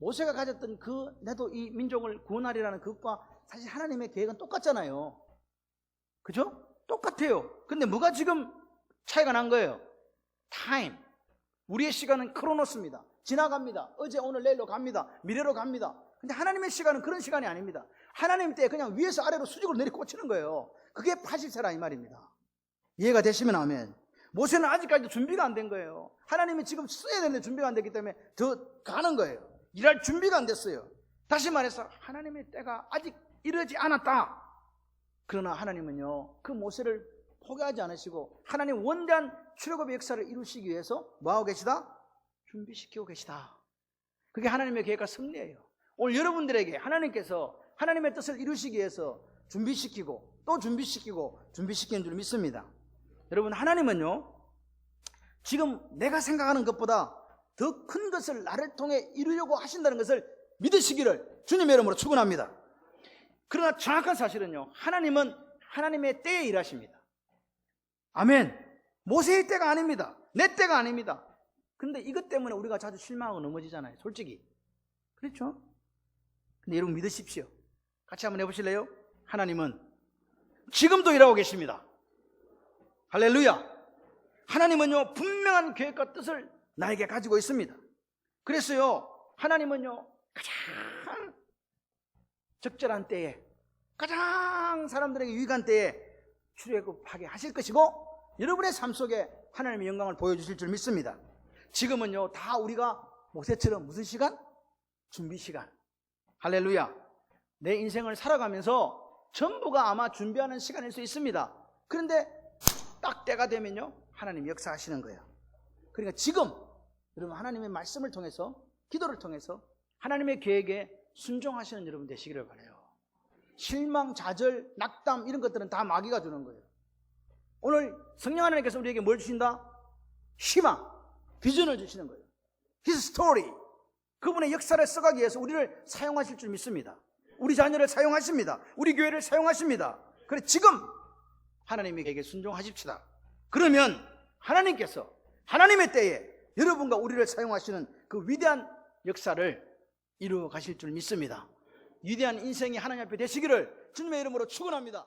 모세가 가졌던 나도 이 민족을 구원하리라는 그것과 사실 하나님의 계획은 똑같잖아요. 그죠? 똑같아요. 근데 뭐가 지금 차이가 난 거예요? 타임. 우리의 시간은 크로노스입니다. 지나갑니다. 어제, 오늘, 내일로 갑니다. 미래로 갑니다. 근데 하나님의 시간은 그런 시간이 아닙니다. 하나님 때 그냥 위에서 아래로 수직으로 내리 꽂히는 거예요. 그게 80세라 이 말입니다. 이해가 되시면 아멘. 모세는 아직까지도 준비가 안 된 거예요. 하나님이 지금 써야 되는데 준비가 안 됐기 때문에 더 가는 거예요. 일할 준비가 안 됐어요. 다시 말해서 하나님의 때가 아직 이르지 않았다. 그러나 하나님은요 그 모세를 포기하지 않으시고 하나님 원대한 출애굽의 역사를 이루시기 위해서 뭐하고 계시다? 준비시키고 계시다. 그게 하나님의 계획과 섭리예요. 오늘 여러분들에게 하나님께서 하나님의 뜻을 이루시기 위해서 준비시키고 또 준비시키는 줄 믿습니다. 여러분 하나님은요 지금 내가 생각하는 것보다 더 큰 것을 나를 통해 이루려고 하신다는 것을 믿으시기를 주님의 이름으로 축원합니다. 그러나 정확한 사실은요 하나님은 하나님의 때에 일하십니다. 아멘. 모세의 때가 아닙니다. 내 때가 아닙니다. 근데 이것 때문에 우리가 자주 실망하고 넘어지잖아요. 솔직히 그렇죠? 근데 여러분 믿으십시오. 같이 한번 해보실래요? 하나님은 지금도 일하고 계십니다. 할렐루야. 하나님은요 분명한 계획과 뜻을 나에게 가지고 있습니다. 그래서요 하나님은요 가장 적절한 때에, 가장 사람들에게 유익한 때에 출애굽하게 하실 것이고 여러분의 삶 속에 하나님의 영광을 보여주실 줄 믿습니다. 지금은요 다 우리가 모세처럼 무슨 시간? 준비 시간. 할렐루야. 내 인생을 살아가면서 전부가 아마 준비하는 시간일 수 있습니다. 그런데 딱 때가 되면요 하나님이 역사하시는 거예요. 그러니까 지금 여러분 하나님의 말씀을 통해서, 기도를 통해서 하나님의 계획에 순종하시는 여러분 되시기를 바라요. 실망, 좌절, 낙담 이런 것들은 다 마귀가 주는 거예요. 오늘 성령 하나님께서 우리에게 뭘 주신다? 희망, 비전을 주시는 거예요. His story. 그분의 역사를 써가기 위해서 우리를 사용하실 줄 믿습니다. 우리 자녀를 사용하십니다. 우리 교회를 사용하십니다. 그래 지금 하나님에게 순종하십시다. 그러면 하나님께서 하나님의 때에 여러분과 우리를 사용하시는 그 위대한 역사를 이루어 가실 줄 믿습니다. 위대한 인생이 하나님 앞에 되시기를 주님의 이름으로 축원합니다.